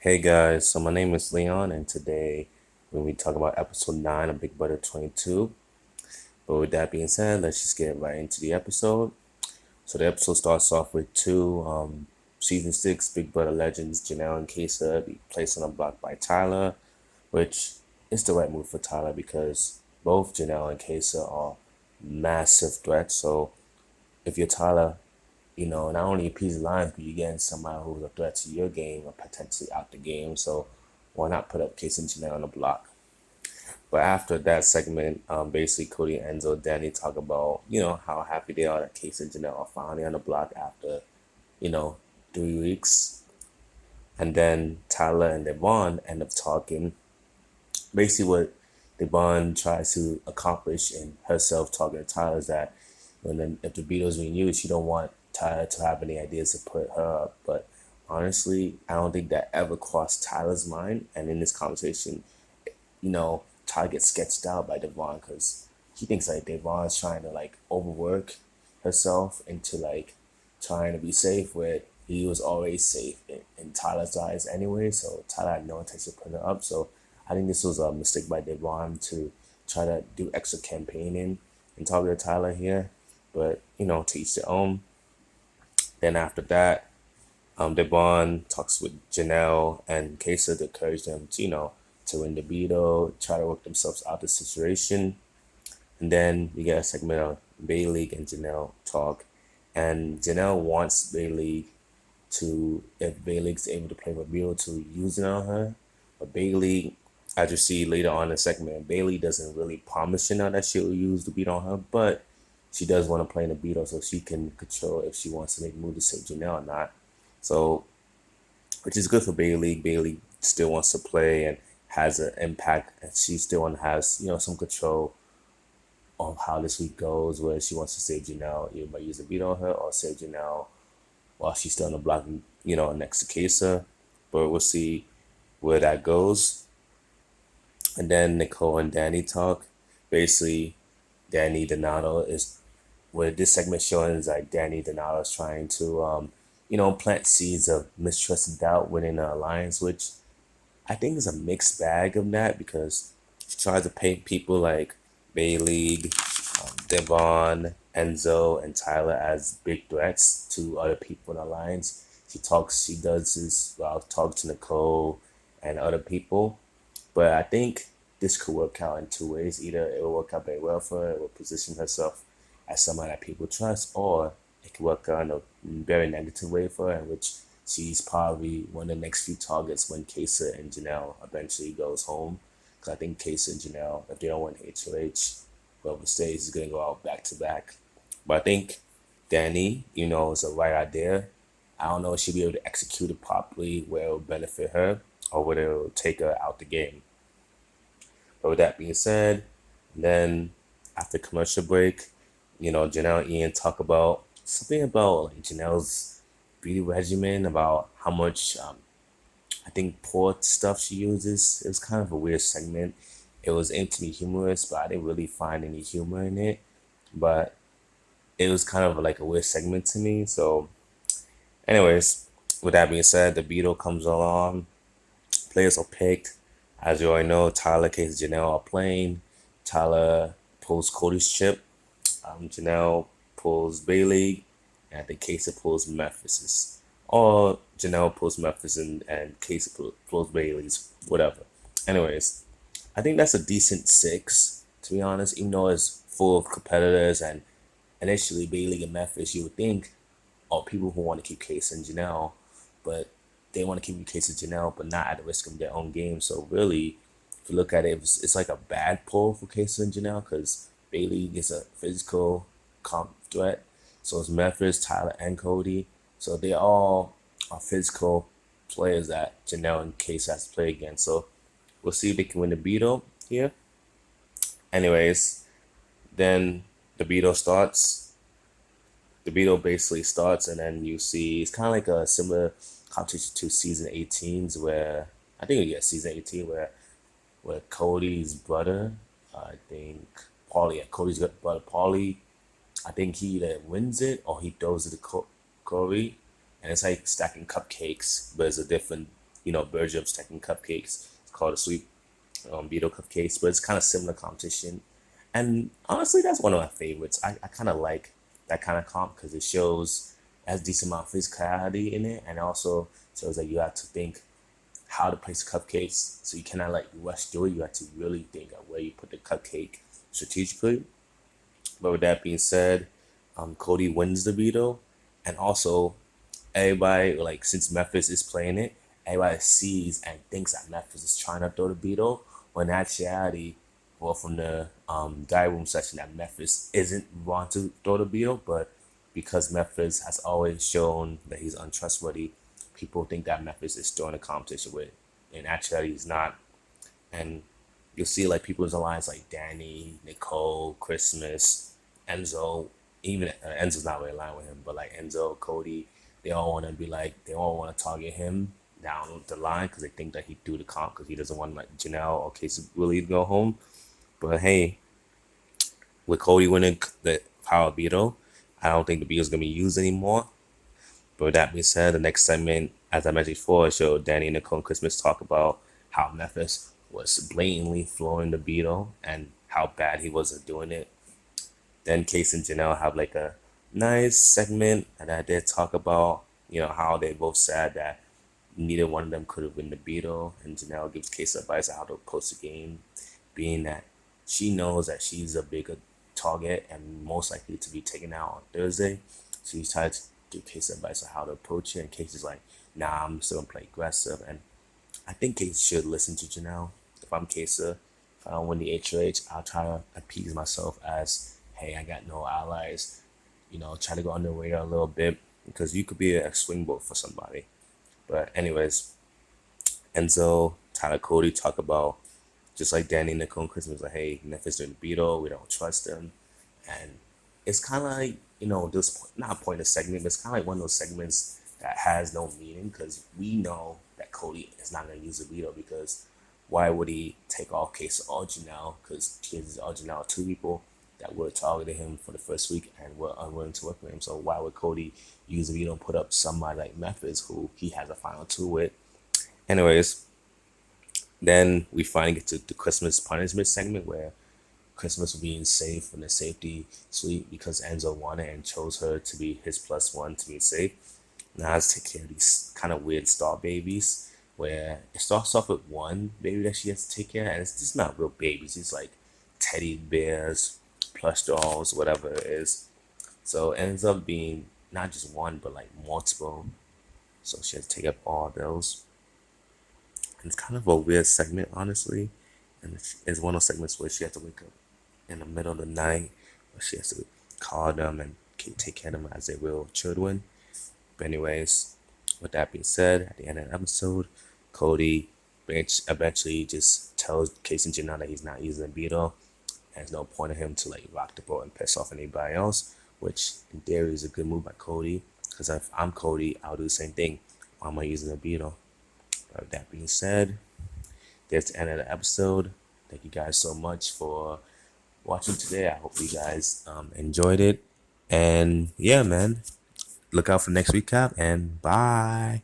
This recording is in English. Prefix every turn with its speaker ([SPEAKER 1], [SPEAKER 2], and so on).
[SPEAKER 1] Hey guys, so my name is Leon, and today when we talk about episode 9 of Big Brother 22. But with that being said, let's just get right into the episode. So the episode starts off with season 6 Big Brother legends Janelle and Kesa be placed on a block by Tyler, which is the right move for Tyler because both Janelle and Kesa are massive threats. So if you're Tyler, not only appease the lines, but you're getting somebody who's a threat to your game or potentially out the game. So why not put up Case and Janelle on the block? But after that segment, basically Cody and Danny talk about, how happy they are that Case and Janelle are finally on the block after, you know, 3 weeks. And then Tyler and Devon end up talking. Basically what Devon tries to accomplish in herself talking to Tyler is that if the Beatles being used, she don't want Tyler to have any ideas to put her up. But honestly, I don't think that ever crossed Tyler's mind. And in this conversation, Tyler gets sketched out by Devon because he thinks like Devon's trying to like overwork herself into like trying to be safe where he was always safe in Tyler's eyes anyway. So Tyler had no intention of putting her up. So I think this was a mistake by Devon to try to do extra campaigning and target Tyler here. But to each their own. Then after that, Devon talks with Janelle and Kesa to encourage them to, to win the Beetle, try to work themselves out of the situation. And then we get a segment of Bailey and Janelle talk. And Janelle wants Bailey to, if Bailey's able to play with Beetle, to use it on her. But Bailey, as you see later on in the segment, Bailey doesn't really promise Janelle that she'll use the Beetle on her, but she does want to play in the Beetle so she can control if she wants to make a move to save Janelle or not. So, which is good for Bailey. Bailey still wants to play and has an impact, and she still want to have some control of how this week goes. Where she wants to save Janelle either by using Beetle on her or save Janelle while she's still on the block, next to Kesa. But we'll see where that goes. And then Nicole and Danny talk. Basically, Danny Donato is what this segment showing is like Danny Donato is trying to plant seeds of mistrust and doubt within the alliance, which I think is a mixed bag of that because she tries to paint people like Bailey, Devon, Enzo, and Tyler as big threats to other people in the alliance. She does this while talk to Nicole and other people. But I think this could work out in two ways. Either it will work out very well for her, it will position herself as someone that people trust, or it could work out in a very negative way for her, in which she's probably one of the next few targets when Kesa and Janelle eventually goes home. Because I think Kesa and Janelle, if they don't win HOH, whoever stays is going to go out back to back. But I think Danny, is the right idea. I don't know if she'll be able to execute it properly where it will benefit her or whether it will take her out the game. But with that being said, then after commercial break, Janelle and Ian talk about something about like Janelle's beauty regimen, about how much I think poor stuff she uses. It was kind of a weird segment. It was aimed to be humorous, but I didn't really find any humor in it. But it was kind of like a weird segment to me. So, anyways, with that being said, the Beetle comes along. Players are picked. As you already know, Tyler, Case, Janelle are playing. Tyler pulls Cody's chip. Janelle pulls Bailey, and I think Casey pulls Memphis's. Or Janelle pulls Memphis and Casey pulls Bailey's, whatever. Anyways, I think that's a decent 6, to be honest, even though it's full of competitors and initially Bailey and Memphis, you would think are people who want to keep Casey and Janelle, but they want to keep Casey and Janelle, but not at the risk of their own game. So really, if you look at it, it's like a bad pull for Casey and Janelle because Bailey is a physical comp threat. So it's Memphis, Tyler, and Cody. So they all are physical players that Janelle and Case has to play against. So we'll see if they can win the Beetle here. Anyways, then the Beetle starts. The Beetle basically starts, and then you see it's kind of like a similar competition to season 18's where I think season 18 where Cody's brother, I think Paulie, Cody's brother Paulie, I think he either wins it or he throws it to Cody, and it's like stacking cupcakes, but it's a different Bergev's taking cupcakes. It's called a sweet Beetle cupcakes, but it's kind of similar competition. And honestly, that's one of my favorites. I kind of like that kind of comp because it shows as decent amount of physicality in it, and also shows that you have to think how to place cupcakes. So you cannot like rush through it. You have to really think of where you put the cupcake strategically. But with that being said, Cody wins the Beetle, and also everybody like since Memphis is playing it, everybody sees and thinks that Memphis is trying to throw the Beetle, when in actuality, well, from the diary room section, that Memphis isn't want to throw the Beetle, but because Memphis has always shown that he's untrustworthy, people think that Memphis is throwing a competition with. In actuality, he's not. And you'll see like people in the lines like Danny, Nicole, Christmas, Enzo. Even Enzo's not really aligned with him, but like Enzo, Cody, they all want to be like they all want to target him down the line because they think that he threw the comp because he doesn't want like Janelle or Casey really to go home. But hey, with Cody winning the Power Beetle, I don't think the Beetle's gonna be used anymore. But with that being said, the next segment, as I mentioned before, showed Danny, Nicole, and Christmas talk about how Memphis was blatantly flooring the Beetle and how bad he was at doing it. Then Case and Janelle have like a nice segment, and I did talk about how they both said that neither one of them could have won the Beetle, and Janelle gives Case advice on how to approach the game, being that she knows that she's a bigger target and most likely to be taken out on Thursday. So he's trying to give Case advice on how to approach it, and Case is like, nah, I'm still gonna play aggressive. And I think Case should listen to Janelle. If I'm Kesa, if I don't win the HOH, I'll try to appease myself as, hey, I got no allies. Try to go under the radar a little bit because you could be a swing vote for somebody. But anyways, Enzo, Tyler, Cody talk about just like Danny, Nicole, and Christmas, like, hey, Memphis didn't Beetle, we don't trust them. And it's kind of like, this not a pointless segment, but it's kind of like one of those segments that has no meaning because we know that Cody is not going to use the Beetle because why would he take off Case or Janelle? Because Case or Janelle are two people that were targeted him for the first week and were unwilling to work with him. So why would Cody use the Beetle and put up somebody like Memphis who he has a final two with? Anyways, then we finally get to the Christmas punishment segment where Christmas being safe in the safety suite because Enzo wanted and chose her to be his +1 to be safe. Now has to take care of these kind of weird star babies where it starts off with one baby that she has to take care of, and it's just not real babies. It's like teddy bears, plush dolls, whatever it is. So it ends up being not just one, but like multiple. So she has to take up all those. And it's kind of a weird segment, honestly. And it's one of those segments where she has to wake up in the middle of the night, where she has to call them and take care of them as they will children. But anyways, with that being said, at the end of the episode, Cody eventually just tells Case and Janelle that he's not using the Beetle. There's no point in him to like rock the boat and piss off anybody else, which in theory is a good move by Cody. Because if I'm Cody, I'll do the same thing. Why am I using the Beetle? But with that being said, that's the end of the episode. Thank you guys so much for watching today. I hope you guys enjoyed it. And yeah, man, look out for next recap and bye.